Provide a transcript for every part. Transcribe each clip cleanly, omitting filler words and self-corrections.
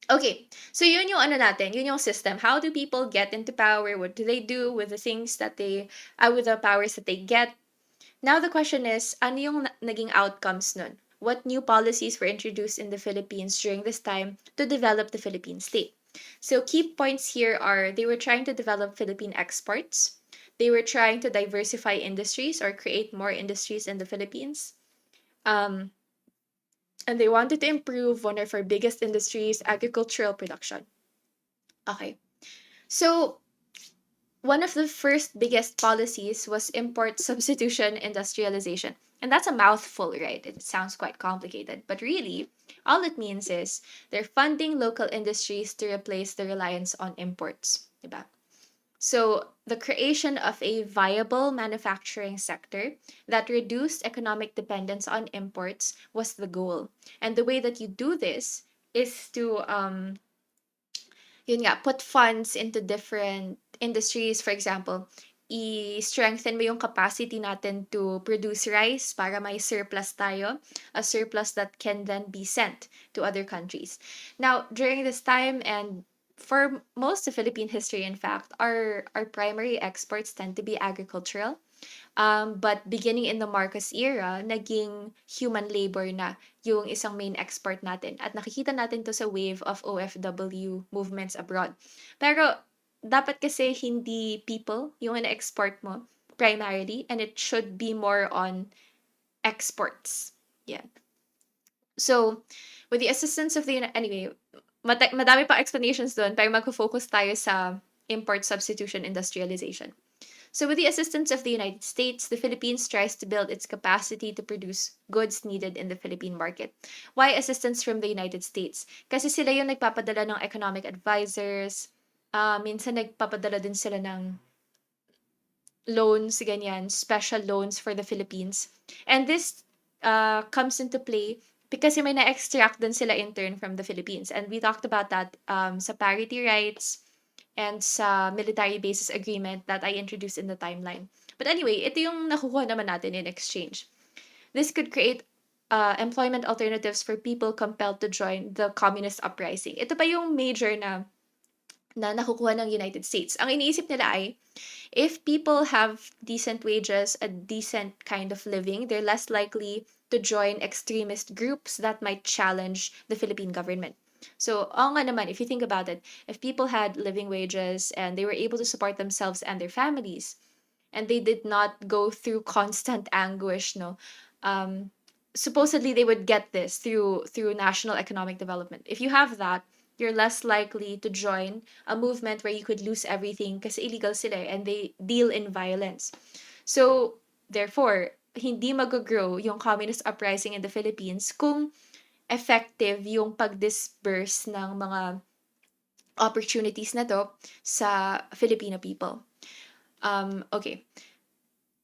Okay, so yun yung ano natin, yun yung system. How do people get into power? What do they do with the things that with the powers that they get? Now the question is, ano yung naging outcomes nun? What new policies were introduced in the Philippines during this time to develop the Philippine state? So key points here are they were trying to develop Philippine exports. They were trying to diversify industries or create more industries in the Philippines. Um, and they wanted to improve one of our biggest industries, agricultural production. Okay. So one of the first biggest policies was import substitution industrialization. And that's a mouthful, right? It sounds quite complicated. But really, all it means is they're funding local industries to replace the reliance on imports. Diba? So, the creation of a viable manufacturing sector that reduced economic dependence on imports was the goal. And the way that you do this is to yun nga, put funds into different industries. For example, i-strengthen mo yung capacity natin to produce rice para may surplus tayo, a surplus that can then be sent to other countries. Now, during this time and for most of Philippine history, in fact, our primary exports tend to be agricultural. But beginning in the Marcos era, naging human labor na yung isang main export natin. At nakikita natin to sa wave of OFW movements abroad. Pero dapat kasi hindi people yung ina-export mo primarily, and it should be more on exports. Yeah. So, with the assistance of the anyway, madami pa explanations doon, pero magfo-focus tayo sa import substitution industrialization. So, with the assistance of the United States, the Philippines tries to build its capacity to produce goods needed in the Philippine market. Why assistance from the United States? Kasi sila yung nagpapadala ng economic advisors, minsan nagpapadala din sila ng loans, ganyan, special loans for the Philippines. And this comes into play because may na-extract din sila in turn from the Philippines. And we talked about that sa parity rights, and sa military basis agreement that I introduced in the timeline. But anyway, ito yung nakukuha naman natin in exchange. This could create employment alternatives for people compelled to join the communist uprising. Ito pa yung major na nakukuha ng United States. Ang iniisip nila ay, if people have decent wages, a decent kind of living, they're less likely to join extremist groups that might challenge the Philippine government. So, oo nga naman, if you think about it, if people had living wages and they were able to support themselves and their families, and they did not go through constant anguish, no, um, supposedly they would get this through national economic development. If you have that, you're less likely to join a movement where you could lose everything kasi illegal sila and they deal in violence. So, therefore, hindi mag-grow yung communist uprising in the Philippines kung effective yung pag-disperse ng mga opportunities na to sa Filipino people. Okay.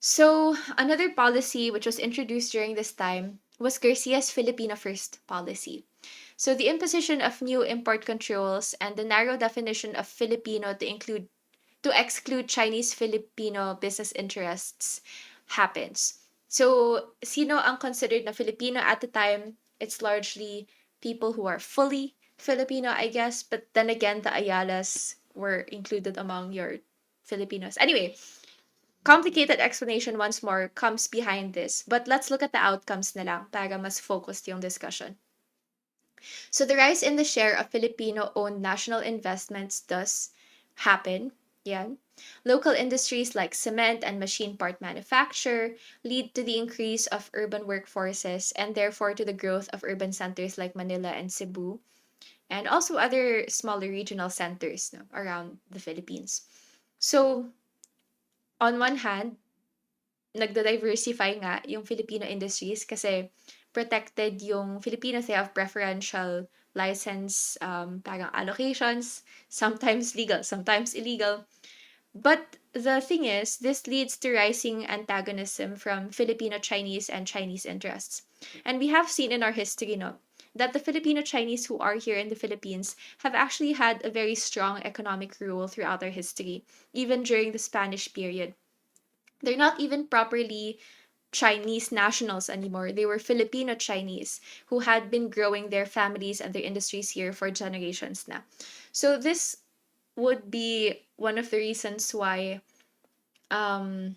So, another policy which was introduced during this time was Garcia's Filipino First policy. So, the imposition of new import controls and the narrow definition of Filipino to exclude Chinese Filipino business interests happens. So, sino ang considered na Filipino at the time? It's largely people who are fully Filipino, I guess. But then again, the Ayalas were included among your Filipinos. Anyway, complicated explanation once more comes behind this. But let's look at the outcomes na lang para mas focused yung discussion. So the rise in the share of Filipino-owned national investments does happen. Yan. Local industries like cement and machine part manufacture lead to the increase of urban workforces and therefore to the growth of urban centers like Manila and Cebu, and also other smaller regional centers, no, around the Philippines. So, on one hand, nagda-diversify nga yung Filipino industries kasi protected yung Filipinos. They have preferential license, parang allocations, sometimes legal, sometimes illegal. But the thing is, this leads to rising antagonism from Filipino Chinese and Chinese interests. And we have seen in our history, no, that the Filipino Chinese who are here in the Philippines have actually had a very strong economic rule throughout our history, even during the Spanish period. They're not even properly Chinese nationals anymore. They were Filipino Chinese who had been growing their families and their industries here for generations na. So this would be one of the reasons why um,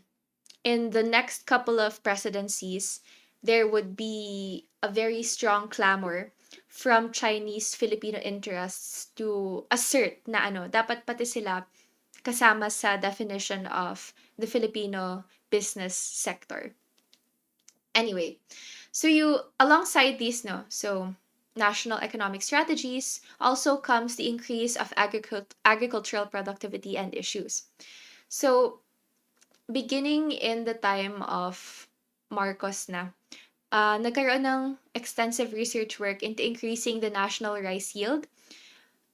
in the next couple of presidencies, there would be a very strong clamor from Chinese Filipino interests to assert na dapat pati sila kasama sa definition of the Filipino business sector. Anyway, so alongside these, no, so national economic strategies also comes the increase of agricultural productivity and issues. So beginning in the time of Marcos na, nagkaroon ng extensive research work into increasing the national rice yield.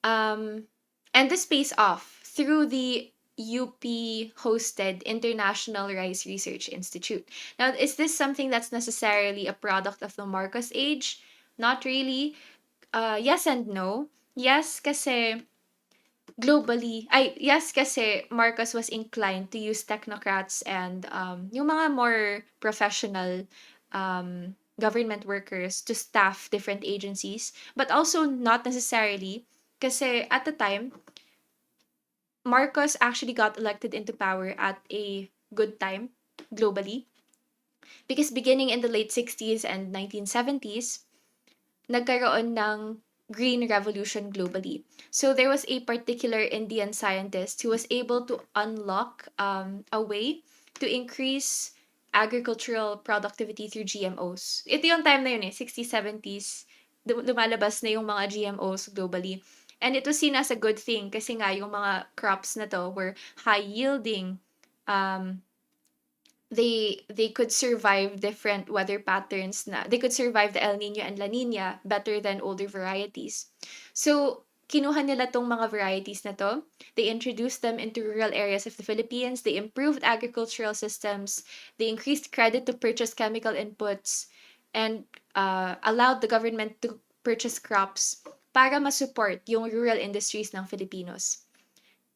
And this pays off through the UP hosted International Rice Research Institute. Now, is this something that's necessarily a product of the Marcos age? Not really. Yes and no. Yes, kasi yes, kasi Marcos was inclined to use technocrats and yung mga more professional government workers to staff different agencies, but also not necessarily kasi at the time, Marcos actually got elected into power at a good time globally because beginning in the late 60s and 1970s, nagkaroon ng green revolution globally. So there was a particular Indian scientist who was able to unlock a way to increase agricultural productivity through GMOs. Ito yung time na yun 60s, 70s, lumalabas na yung mga GMOs globally. And it was seen as a good thing kasi nga yung mga crops na to were high yielding. They could survive different weather patterns na they could survive the El Nino and La Nina better than older varieties. So, kinuha nila tong mga varieties na to. They introduced them into rural areas of the Philippines. They improved agricultural systems. They increased credit to purchase chemical inputs and allowed the government to purchase crops para masupport yung rural industries ng Filipinos.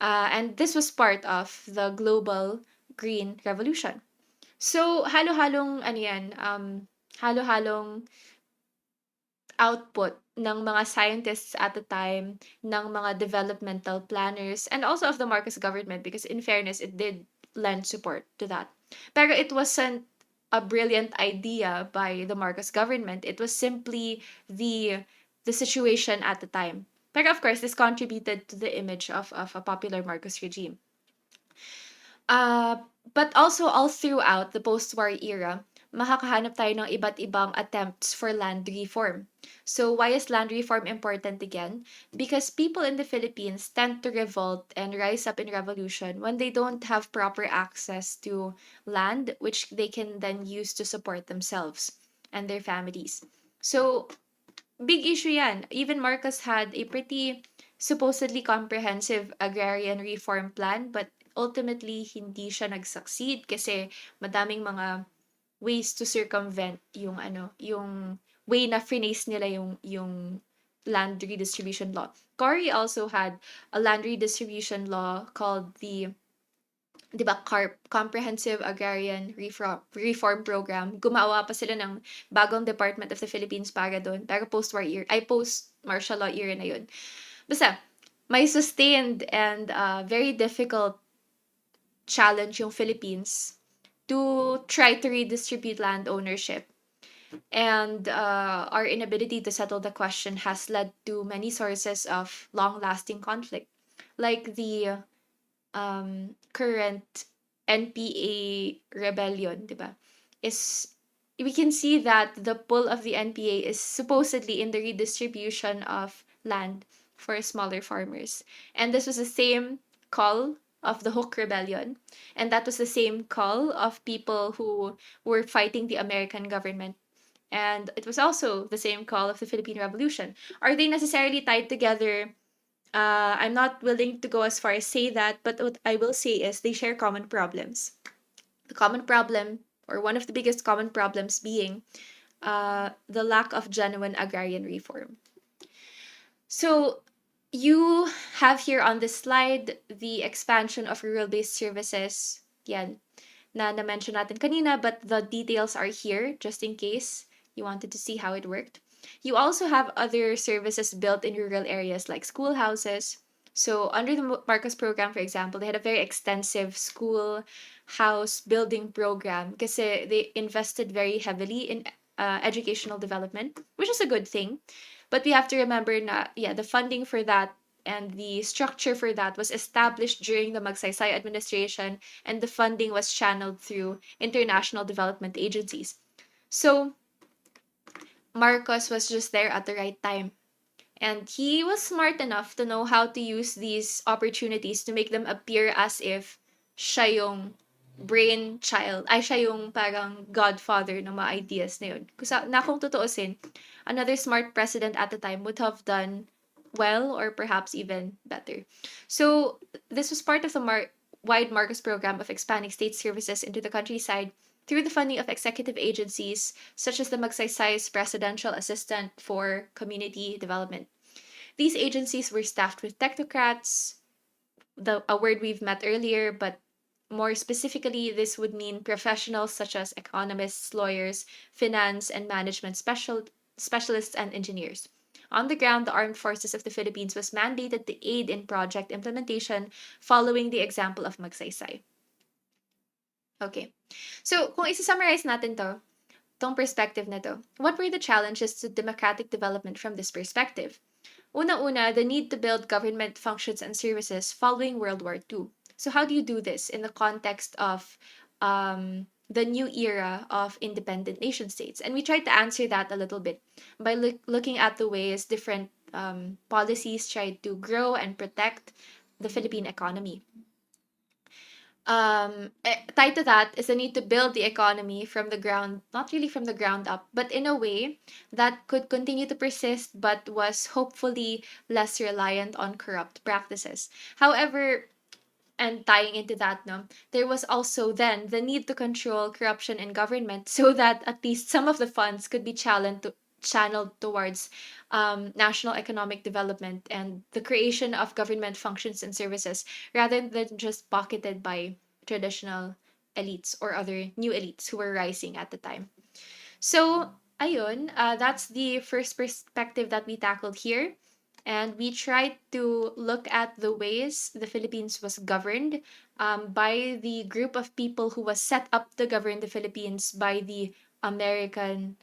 And this was part of the global green revolution. So, halo-halong halo-halong output ng mga scientists at the time, ng mga developmental planners, and also of the Marcos government because in fairness, it did lend support to that. Pero it wasn't a brilliant idea by the Marcos government. It was simply the situation at the time. Pero of course, this contributed to the image of a popular Marcos regime. But also all throughout the post-war era, makakahanap tayo ng iba't ibang attempts for land reform. So why is land reform important again? Because people in the Philippines tend to revolt and rise up in revolution when they don't have proper access to land which they can then use to support themselves and their families. So big issue yan. Even Marcos had a pretty supposedly comprehensive agrarian reform plan, but ultimately hindi siya nag-succeed kasi madaming mga ways to circumvent yung yung way na finesse nila yung land redistribution law. Cory also had a land redistribution law called the 'di ba, Comprehensive Agrarian Reform Program. Gumawa pa sila ng bagong Department of the Philippines para doon. Pero post-martial law era na yun. Basta, may sustained and very difficult challenge yung Philippines to try to redistribute land ownership. And our inability to settle the question has led to many sources of long-lasting conflict, like the current NPA rebellion, diba? We can see that the pull of the NPA is supposedly in the redistribution of land for smaller farmers. And this was the same call of the Hook Rebellion. And that was the same call of people who were fighting the American government. And it was also the same call of the Philippine Revolution. Are they necessarily tied together? I'm not willing to go as far as say that, but what I will say is they share common problems. The common problem, or one of the biggest common problems, being the lack of genuine agrarian reform. So you have here on this slide the expansion of rural-based services. Yan. na na-mention natin kanina, but the details are here just in case you wanted to see how it worked. You also have other services built in rural areas like schoolhouses. So under the Marcos program, for example, they had a very extensive school house building program because they invested very heavily in educational development, which is a good thing. But we have to remember na, yeah, the funding for that and the structure for that was established during the Magsaysay administration, and the funding was channeled through international development agencies. So Marcos was just there at the right time. And he was smart enough to know how to use these opportunities to make them appear as if siya yung brainchild, ay siya yung parang godfather ng mga ideas na yun. Kung tutuusin, another smart president at the time would have done well or perhaps even better. So this was part of the wide Marcos program of expanding state services into the countryside through the funding of executive agencies such as the Magsaysay's Presidential Assistant for Community Development. These agencies were staffed with technocrats, a word we've met earlier, but more specifically, this would mean professionals such as economists, lawyers, finance and management specialists, and engineers. On the ground, the Armed Forces of the Philippines was mandated to aid in project implementation following the example of Magsaysay. Okay. So, kung isa-summarize natin tong perspective na to, what were the challenges to democratic development from this perspective? Una-una, the need to build government functions and services following World War II. So how do you do this in the context of the new era of independent nation states? And we tried to answer that a little bit by looking at the ways different policies tried to grow and protect the Philippine economy. Tied to that is the need to build the economy from the ground, not really from the ground up, but in a way that could continue to persist but was hopefully less reliant on corrupt practices. However, and tying into that, no, there was also then the need to control corruption in government so that at least some of the funds could be channeled towards national economic development and the creation of government functions and services rather than just pocketed by traditional elites or other new elites who were rising at the time. So, ayun, that's the first perspective that we tackled here. And we tried to look at the ways the Philippines was governed by the group of people who was set up to govern the Philippines by the American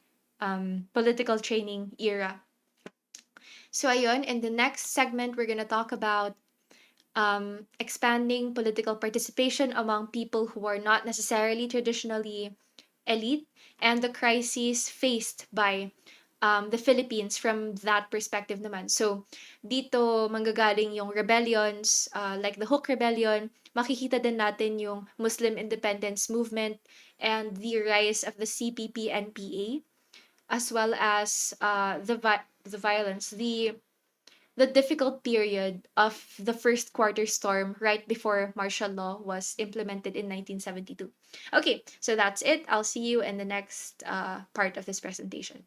political training era. So, ayun, in the next segment, we're going to talk about expanding political participation among people who are not necessarily traditionally elite and the crises faced by the Philippines from that perspective naman. So, dito manggagaling yung rebellions, like the Hook Rebellion, makikita din natin yung Muslim independence movement and the rise of the CPP-NPA, as well as the violence, the difficult period of the first quarter storm right before martial law was implemented in 1972. Okay, so that's it. I'll see you in the next part of this presentation.